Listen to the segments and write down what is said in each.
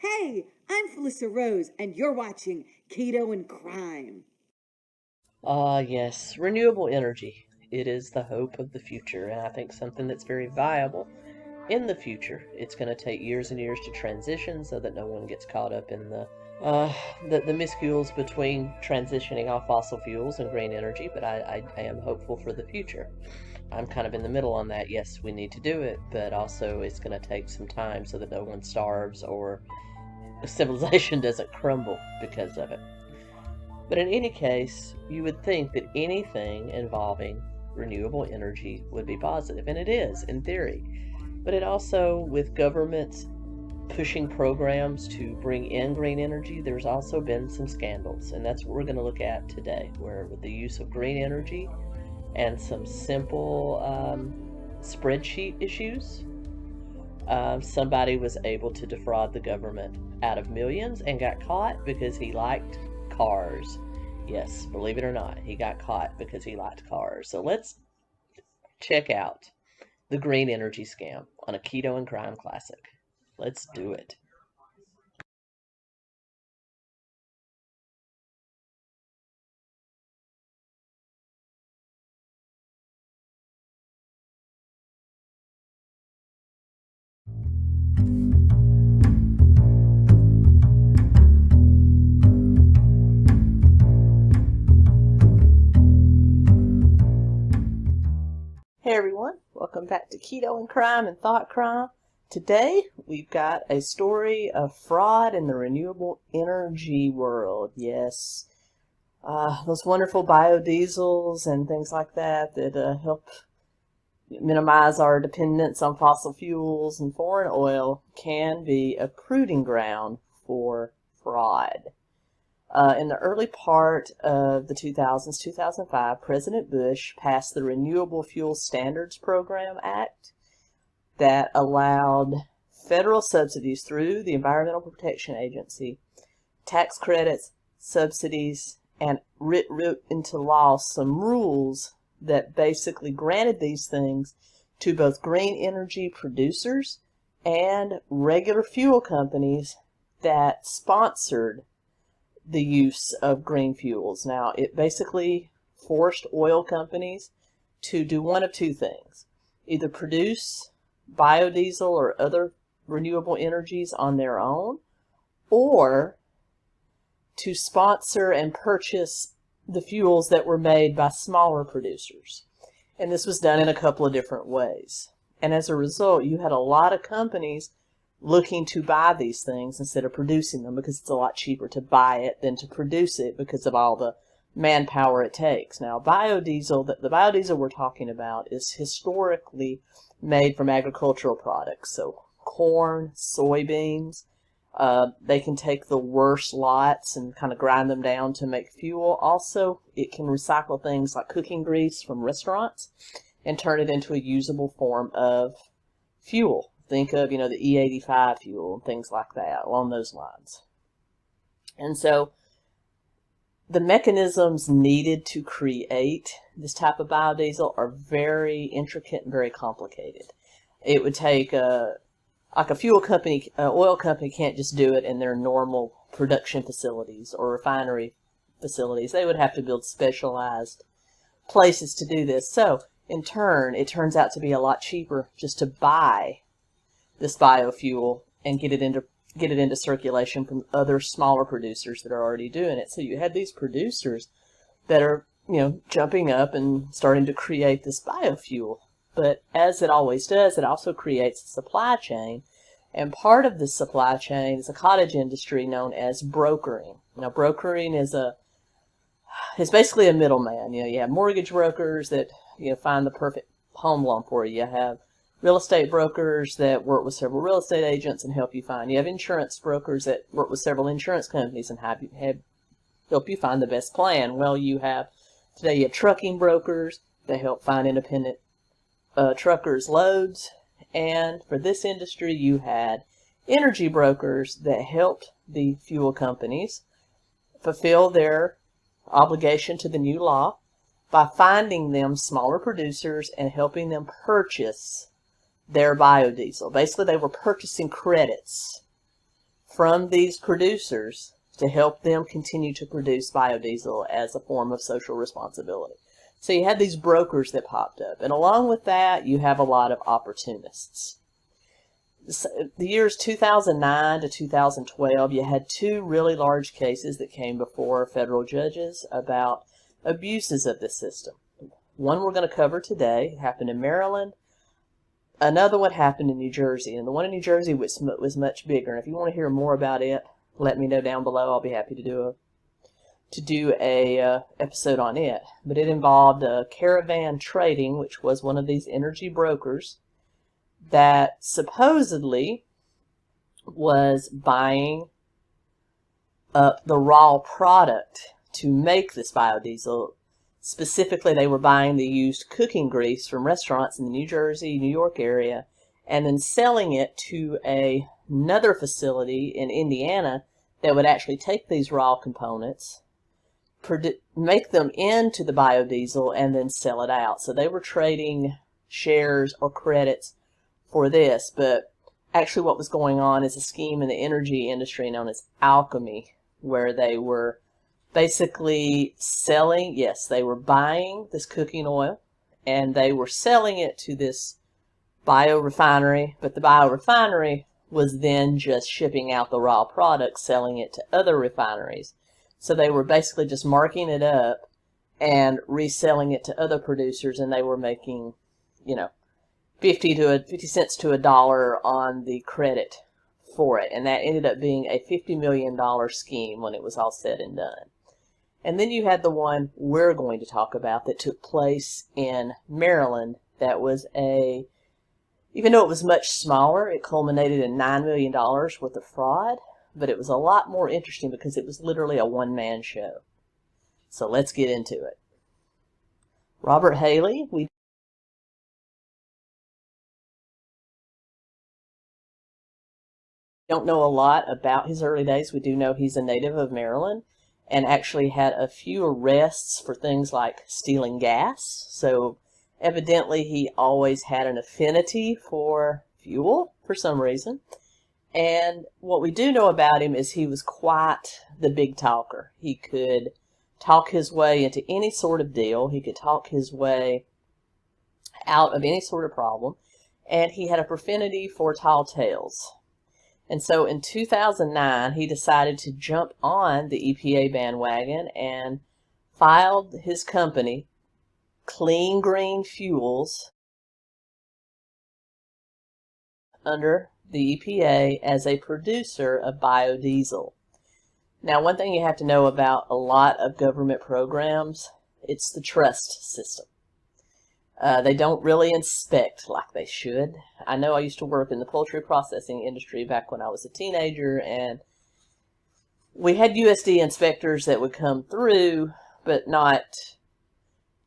Hey, I'm Felissa Rose, and you're watching Keto and Crime. Yes, renewable energy. It is the hope of the future, and I think something that's very viable in the future. It's going to take years and years to transition so that no one gets caught up in the miscues between transitioning off fossil fuels and green energy, but I am hopeful for the future. I'm kind of in the middle on that. Yes, we need to do it, but also it's going to take some time so that no one starves or civilization doesn't crumble because of it. But in any case, you would think that anything involving renewable energy would be positive, and it is, in theory. But it also, with governments pushing programs to bring in green energy, there's also been some scandals, and that's what we're going to look at today, where with the use of green energy and some simple spreadsheet issues, somebody was able to defraud the government out of millions and got caught because he liked cars. Yes, believe it or not, he got caught because he liked cars. So let's check out the green energy scam on a Keto and Crime Classic. Let's do it. Hey everyone, welcome back to Keto and Crime and Thought Crime. Today we've got a story of fraud in the renewable energy world. Yes, those wonderful biodiesels and things like that help minimize our dependence on fossil fuels and foreign oil can be a proving ground for fraud. In the early part of the 2000s, 2005, President Bush passed the Renewable Fuel Standards Program Act that allowed federal subsidies through the Environmental Protection Agency, tax credits, subsidies, and wrote into law some rules that basically granted these things to both green energy producers and regular fuel companies that sponsored the use of green fuels. Now, it basically forced oil companies to do one of two things: either produce biodiesel or other renewable energies on their own, or to sponsor and purchase the fuels that were made by smaller producers. And this was done in a couple of different ways. And as a result, you had a lot of companies looking to buy these things instead of producing them, because it's a lot cheaper to buy it than to produce it because of all the manpower it takes. Now, biodiesel, the biodiesel we're talking about is historically made from agricultural products. So corn, soybeans, they can take the worst lots and kind of grind them down to make fuel. Also, it can recycle things like cooking grease from restaurants and turn it into a usable form of fuel. Think of, the 𝗍𝗍𝗽 fuel and things like that along those lines. And so the mechanisms needed to create this type of biodiesel are very intricate and very complicated. It would take like a fuel company, oil company can't just do it in their normal production facilities or refinery facilities. They would have to build specialized places to do this. So in turn, it turns out to be a lot cheaper just to buy this biofuel and get it into circulation from other smaller producers that are already doing it. So you had these producers that are, jumping up and starting to create this biofuel. But as it always does, it also creates a supply chain. And part of this supply chain is a cottage industry known as brokering. Now, brokering is basically a middleman. You have mortgage brokers that find the perfect home loan for you. You have real estate brokers that work with several real estate agents and help you find. You have insurance brokers that work with several insurance companies and help you find the best plan. Well, you have trucking brokers that help find independent truckers' loads. And for this industry, you had energy brokers that helped the fuel companies fulfill their obligation to the new law by finding them smaller producers and helping them purchase their biodiesel. Basically, they were purchasing credits from these producers to help them continue to produce biodiesel as a form of social responsibility. So you had these brokers that popped up, and along with that, you have a lot of opportunists. The years 2009 to 2012, you had two really large cases that came before federal judges about abuses of this system. One we're going to cover today happened in Maryland. Another one happened in New Jersey, and the one in New Jersey was much bigger. And if you want to hear more about it, let me know down below. I'll be happy to do a episode on it. But it involved Caravan Trading, which was one of these energy brokers that supposedly was buying up the raw product to make this biodiesel. Specifically, they were buying the used cooking grease from restaurants in the New Jersey, New York area, and then selling it to another facility in Indiana that would actually take these raw components, make them into the biodiesel, and then sell it out. So they were trading shares or credits for this, but actually what was going on is a scheme in the energy industry known as alchemy, where they were basically selling, yes, they were buying this cooking oil and they were selling it to this biorefinery, but the biorefinery was then just shipping out the raw product, selling it to other refineries. So they were basically just marking it up and reselling it to other producers, and they were making, 50 cents to $1 on the credit for it. And that ended up being a $50 million scheme when it was all said and done. And then you had the one we're going to talk about that took place in Maryland. That was even though it was much smaller, it culminated in $9 million worth of fraud, but it was a lot more interesting because it was literally a one-man show. So let's get into it. 𝗏𝗏𝗫𝗿, we don't know a lot about his early days. We do know he's a native of Maryland and actually had a few arrests for things like stealing gas. So evidently he always had an affinity for fuel for some reason. And what we do know about him is he was quite the big talker. He could talk his way into any sort of deal. He could talk his way out of any sort of problem. And he had a propenity for tall tales. And so in 2009, he decided to jump on the EPA bandwagon and filed his company, Clean Green Fuels, under the EPA as a producer of biodiesel. Now, one thing you have to know about a lot of government programs, it's the trust system. They don't really inspect like they should. I know I used to work in the poultry processing industry back when I was a teenager, and we had USD inspectors that would come through, but not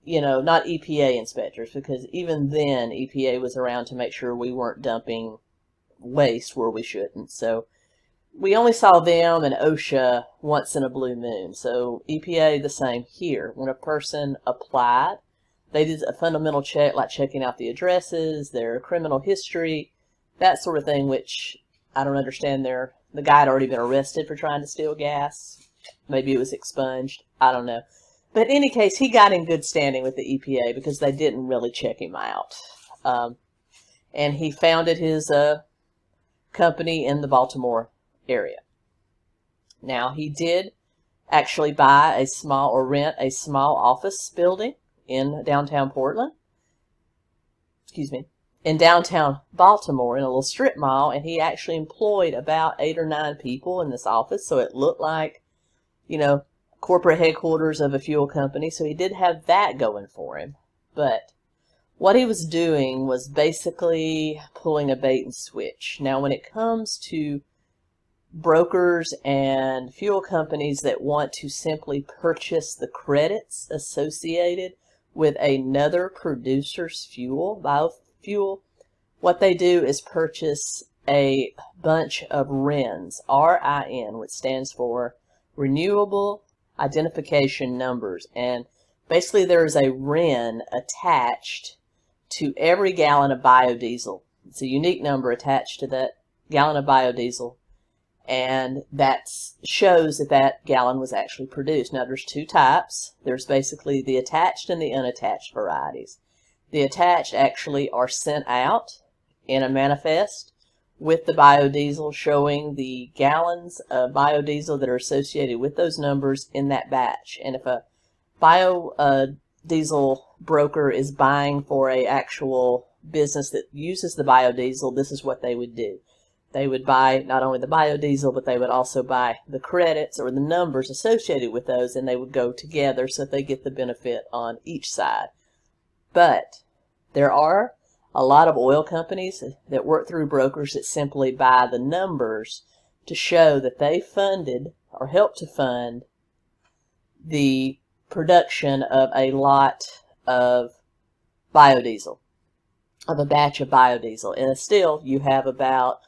EPA inspectors, because even then EPA was around to make sure we weren't dumping waste where we shouldn't. So we only saw them and 𝗟𝗏 once in a blue moon. So EPA the same here. When a person applied, they did a fundamental check, like checking out the addresses, their criminal history, that sort of thing, which I don't understand. The guy had already been arrested for trying to steal gas. Maybe it was expunged. I don't know. But in any case, he got in good standing with the EPA because they didn't really check him out. And he founded his company in the Baltimore area. Now, he did actually buy rent a small office building in downtown in downtown Baltimore, in a little strip mall, and he actually employed about 8 or 9 people in this office, so it looked like, corporate headquarters of a fuel company. So he did have that going for him. But what he was doing was basically pulling a bait and switch. Now, when it comes to brokers and fuel companies that want to simply purchase the credits associated with another producer's biofuel, what they do is purchase a bunch of RINs, RIN, which stands for Renewable Identification Numbers. And basically there is a RIN attached to every gallon of biodiesel. It's a unique number attached to that gallon of biodiesel. And that shows that that gallon was actually produced. Now there's two types. There's basically the attached and the unattached varieties. The attached actually are sent out in a manifest with the biodiesel, showing the gallons of biodiesel that are associated with those numbers in that batch. And if a biodiesel broker is buying for a actual business that uses the biodiesel, this is what they would do. They would buy not only the biodiesel, but they would also buy the credits or the numbers associated with those, and they would go together so that they get the benefit on each side. But there are a lot of oil companies that work through brokers that simply buy the numbers to show that they funded or helped to fund the production of a lot of biodiesel, of a batch of biodiesel. And still, you have about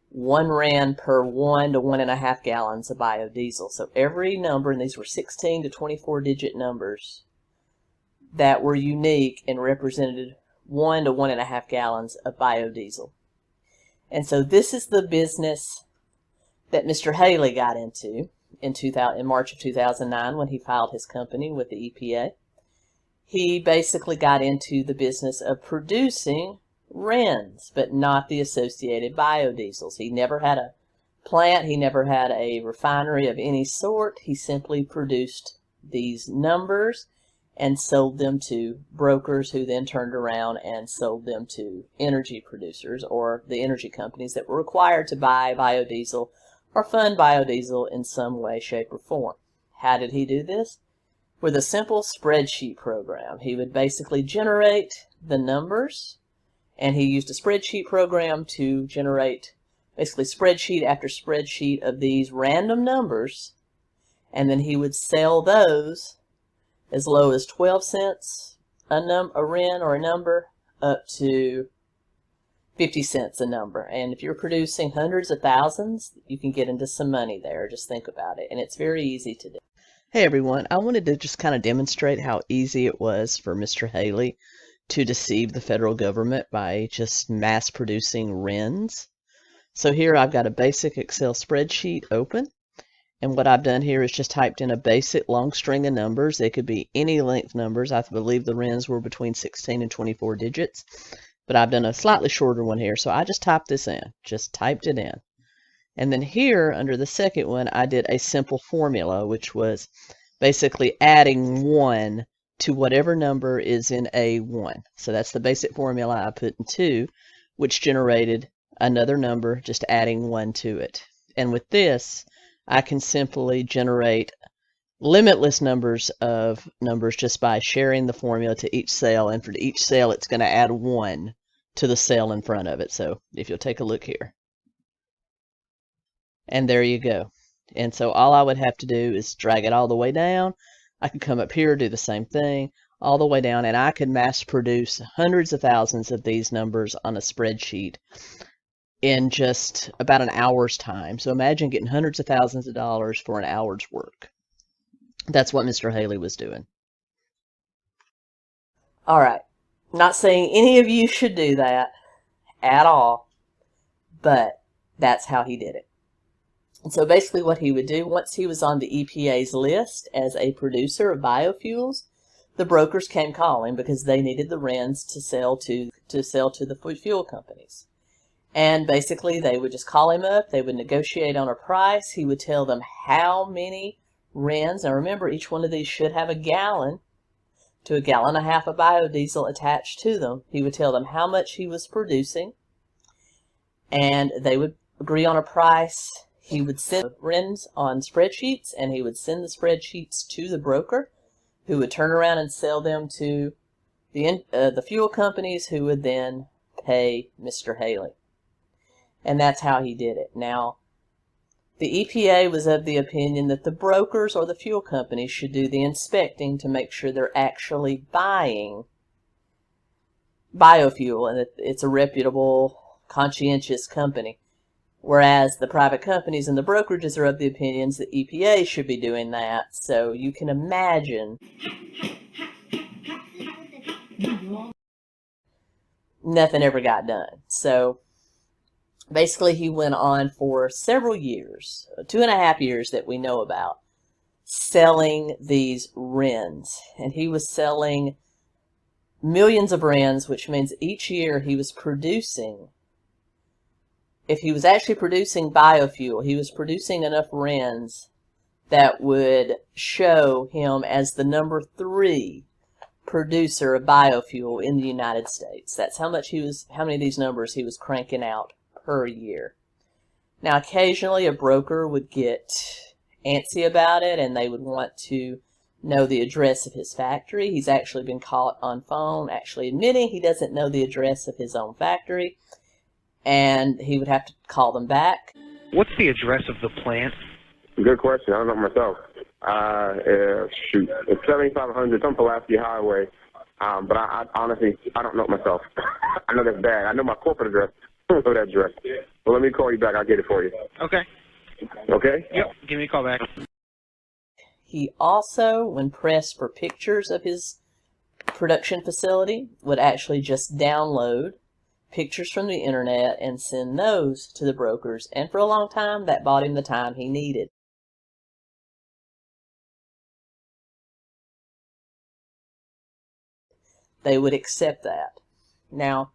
1 Rand per 1 to 1.5 gallons of biodiesel. So every number, and these were 16 to 24 digit numbers that were unique and represented 1 to 1.5 gallons of biodiesel. And so this is the business that Mr. �𝗿𝗍 got into in March of 2009 when he filed his company with the EPA. He basically got into the business of producing RINs, but not the associated biodiesels. He never had a plant, he never had a refinery of any sort. He simply produced these numbers and sold them to brokers, who then turned around and sold them to energy producers or the energy companies that were required to buy biodiesel or fund biodiesel in some way, shape, or form. How did he do this? With a simple spreadsheet program. He would basically generate the numbers, and he used a spreadsheet program to generate basically spreadsheet after spreadsheet of these random numbers, and then he would sell those as low as 12 cents a RIN or a number, up to 50 cents a number. And if you're producing hundreds of thousands, you can get into some money there. Just think about it. And it's very easy to do. Hey everyone, I wanted to just kind of demonstrate how easy it was for Mr. �𝗿𝗍 to deceive the federal government by just mass producing RINs. So here I've got a basic Excel spreadsheet open, and what I've done here is just typed in a basic long string of numbers. They could be any length numbers. I believe the RINs were between 16 and 24 digits, but I've done a slightly shorter one here. So I just typed this in, just typed it in. And then here under the second one, I did a simple formula, which was basically adding 1 to whatever number is in A1. So that's the basic formula I put in 2, which generated another number, just adding 1 to it. And with this, I can simply generate limitless numbers of numbers just by sharing the formula to each cell, and for each cell it's going to add 1 to the cell in front of it. So if you'll take a look here. And there you go. And so all I would have to do is drag it all the way down. I could come up here, do the same thing, all the way down, and I could mass produce hundreds of thousands of these numbers on a spreadsheet in just about an hour's time. So imagine getting hundreds of thousands of dollars for an hour's work. That's what Mr. �𝗿𝗍 was doing. All right. Not saying any of you should do that at all, but that's how he did it. And so basically what he would do, once he was on the EPA's list as a producer of biofuels, the brokers came calling because they needed the RINs to sell to the fuel companies. And basically they would just call him up, they would negotiate on a price, he would tell them how many RINs, now remember each one of these should have a gallon to 1.5 gallons of biodiesel attached to them. He would tell them how much he was producing, and they would agree on a price. He would send RINs on spreadsheets, and he would send the spreadsheets to the broker, who would turn around and sell them to the fuel companies, who would then pay Mr. �𝗿𝗍𝗍. And that's how he did it. Now, the EPA was of the opinion that the brokers or the fuel companies should do the inspecting to make sure they're actually buying biofuel and that it's a reputable, conscientious company. Whereas the private companies and the brokerages are of the opinions that EPA should be doing that. So you can imagine nothing ever got done. So Basically, he went on for several years, 2.5 years that we know about, selling these RINs. And he was selling millions of RINs, which means each year he was producing, if he was actually producing biofuel, he was producing enough RINs that would show him as the number 3 producer of biofuel in the United States. That's how many of these numbers he was cranking out per year. Now, occasionally a broker would get antsy about it, and they would want to know the address of his factory. He's actually been caught on phone actually admitting he doesn't know the address of his own factory, and he would have to call them back. What's the address of the plant? Good question. I don't know myself. Shoot, it's 7500 some Pulaski Highway. But I honestly, I don't know it myself. I know that's bad. I know my corporate address. I don't know that address. Well, let me call you back. I'll get it for you. Okay. Okay? Yep. Give me a call back. He also, when pressed for pictures of his production facility, would actually just download pictures from the internet and send those to the brokers. And for a long time, that bought him the time he needed. They would accept that. Now,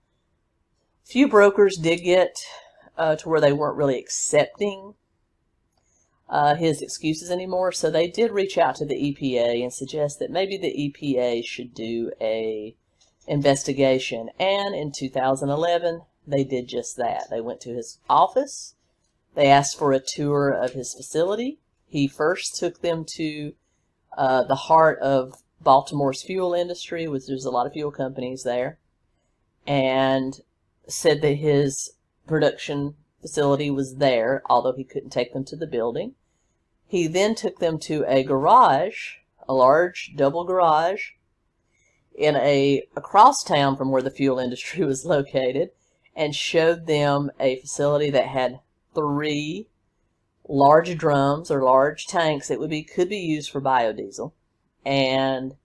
few brokers did get to where they weren't really accepting his excuses anymore, so they did reach out to the EPA and suggest that maybe the EPA should do a investigation. And in 2011, they did just that. They went to his office. They asked for a tour of his facility. He first took them to the heart of Baltimore's fuel industry, which there's a lot of fuel companies there, and said that his production facility was there, although he couldn't take them to the building. He then took them to a garage, a large double garage, across town from where the fuel industry was located, and showed them a facility that had 3 large drums or large tanks that could be used for biodiesel, and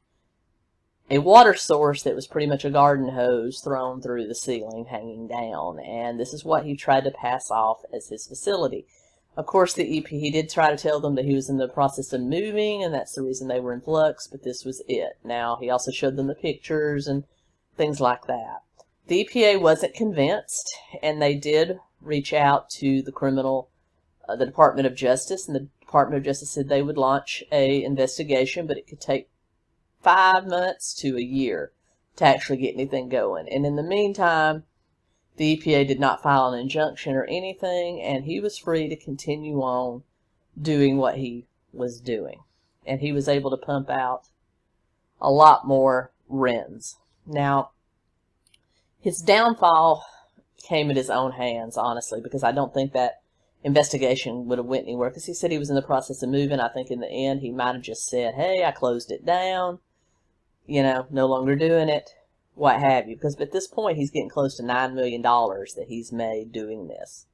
a water source that was pretty much a garden hose thrown through the ceiling, hanging down. And this is what he tried to pass off as his facility. Of course, he did try to tell them that he was in the process of moving, and that's the reason they were in flux, but this was it. Now, he also showed them the pictures and things like that. The EPA wasn't convinced, and they did reach out to the Department of Justice, and the Department of Justice said they would launch an investigation, but it could take 5 months to a year to actually get anything going. And in the meantime, the EPA did not file an injunction or anything, and he was free to continue on doing what he was doing. And he was able to pump out a lot more RINs. Now, his downfall came at his own hands, honestly, because I don't think that investigation would have went anywhere, because he said he was in the process of moving. I think in the end he might have just said, hey, I closed it down, no longer doing it, what have you. Because at this point he's getting close to $9 million that he's made doing this.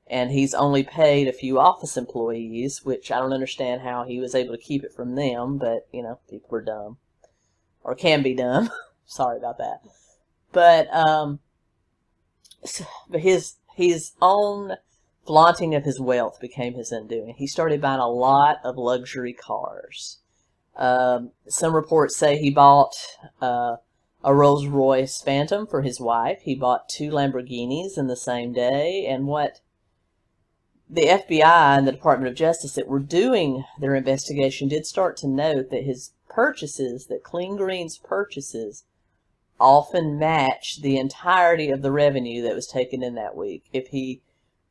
And he's only paid a few office employees, which I don't understand how he was able to keep it from them, but, people are dumb. Or can be dumb. Sorry about that. But his own flaunting of his wealth became his undoing. He started buying a lot of luxury cars. Some reports say he bought a Rolls-Royce Phantom for his wife. He bought 2 Lamborghinis in the same day. And what the FBI and the Department of Justice that were doing their investigation did start to note that his purchases, that Clean Green's purchases, often match the entirety of the revenue that was taken in that week. If he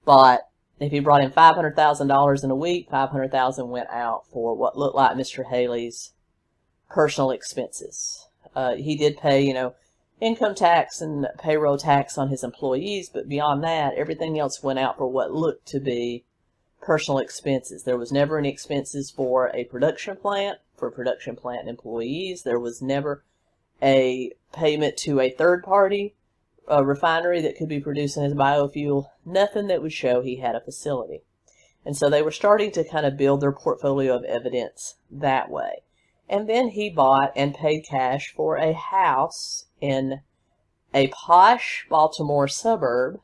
brought in $500,000 in a week, $500,000 went out for what looked like Mr. Haley's personal expenses. He did pay, income tax and payroll tax on his employees, but beyond that, everything else went out for what looked to be personal expenses. There was never any expenses for a production plant, for production plant employees. There was never a payment to a third-party refinery that could be producing his biofuel, nothing that would show he had a facility. And so they were starting to kind of build their portfolio of evidence that way. And then he bought and paid cash for a house in a posh Baltimore suburb,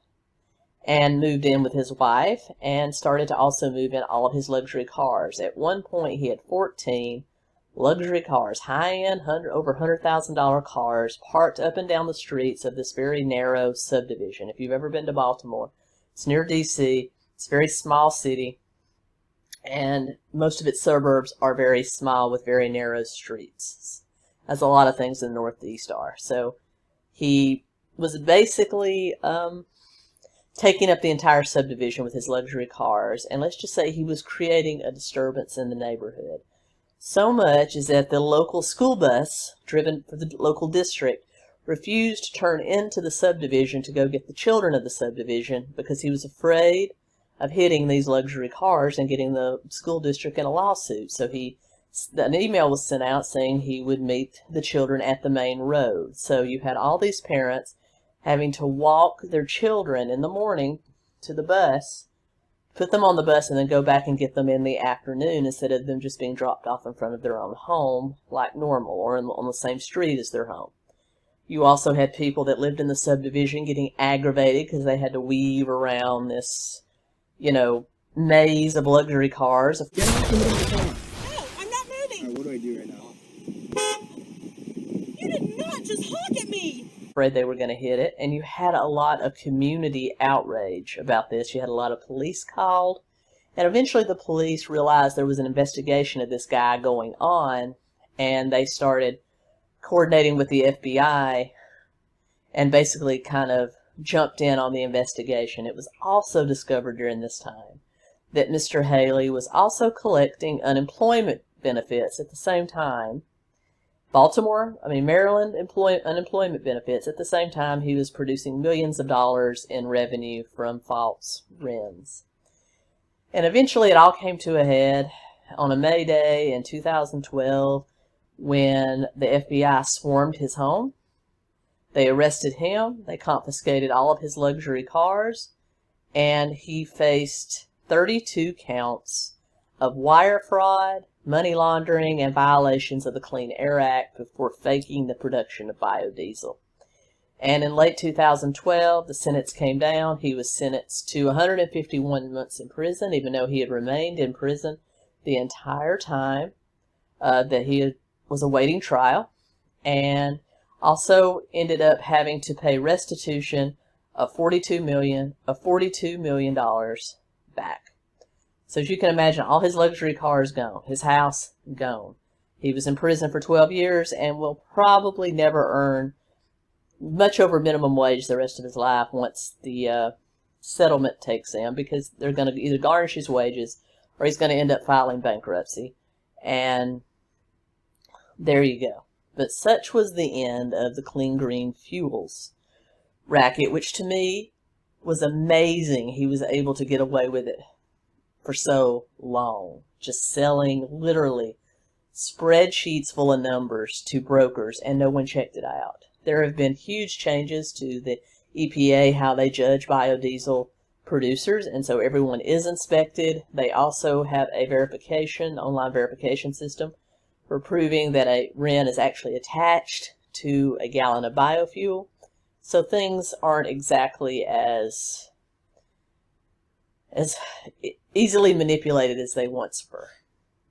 and moved in with his wife and started to also move in all of his luxury cars. At one point, he had 14 luxury cars, high-end, over $100,000 cars, parked up and down the streets of this very narrow subdivision. If you've ever been to Baltimore, it's near D.C., it's a very small city, and most of its suburbs are very small with very narrow streets, as a lot of things in the Northeast are. So he was basically taking up the entire subdivision with his luxury cars, and let's just say he was creating a disturbance in the neighborhood. So much is that the local school bus, driven for the local district, refused to turn into the subdivision to go get the children of the subdivision because he was afraid of hitting these luxury cars and getting the school district in a lawsuit. So an email was sent out saying he would meet the children at the main road. So you had all these parents having to walk their children in the morning to the bus, put them on the bus, and then go back and get them in the afternoon instead of them just being dropped off in front of their own home like normal or on the same street as their home. You also had people that lived in the subdivision getting aggravated because they had to weave around this, maze of luxury cars. Get off the middle of the car. No, I'm not moving. All right, what do I do right now? You did not just honk at me. Afraid they were going to hit it, and you had a lot of community outrage about this. You had a lot of police called, and eventually the police realized there was an investigation of this guy going on, and they started coordinating with the FBI and basically kind of jumped in on the investigation. It was also discovered during this time that Mr. Haley was also collecting unemployment benefits at the same time. Maryland unemployment benefits. At the same time, he was producing millions of dollars in revenue from false RINs. And eventually it all came to a head on a May Day in 2012 when the FBI swarmed his home. They arrested him, they confiscated all of his luxury cars, and he faced 32 counts of wire fraud, money laundering, and violations of the Clean Air Act for faking the production of biodiesel. And in late 2012, the sentence came down. He was sentenced to 151 months in prison, even though he had remained in prison the entire time that he was awaiting trial, and also ended up having to pay restitution of $42 million back. So as you can imagine, all his luxury cars gone, his house gone. He was in prison for 12 years and will probably never earn much over minimum wage the rest of his life once the settlement takes him, because they're going to either garnish his wages or he's going to end up filing bankruptcy. And there you go. But such was the end of the clean green fuels racket, which to me was amazing. He was able to get away with it for so long, just selling literally spreadsheets full of numbers to brokers, and no one checked it out. There have been huge changes to the EPA, how they judge biodiesel producers, and so everyone is inspected. They also have a online verification system for proving that a RIN is actually attached to a gallon of biofuel. So things aren't exactly as easily manipulated as they once were,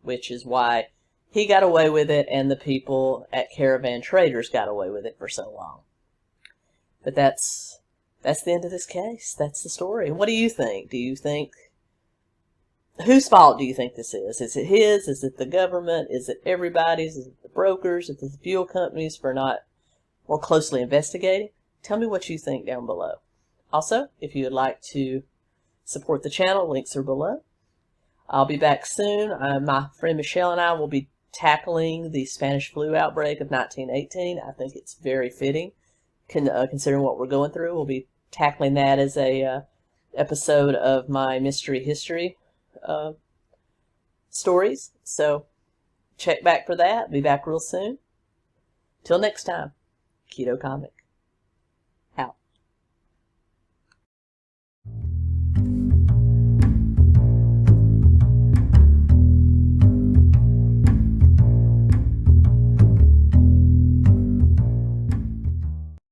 which is why he got away with it and the people at Caravan Traders got away with it for so long. But that's the end of this case. That's the story. What do you think? Whose fault do you think this is? Is it his? Is it the government? Is it everybody's? Is it the brokers? Is it the fuel companies for not more closely investigating? Tell me what you think down below. Also, if you would like to support the channel, links are below. I'll be back soon. My friend Michelle and I will be tackling the Spanish flu outbreak of 1918. I think it's very fitting, considering what we're going through. We'll be tackling that as a episode of my mystery history stories. So check back for that. Be back real soon. Till next time, 𝗙𝗂𝗀𝗏.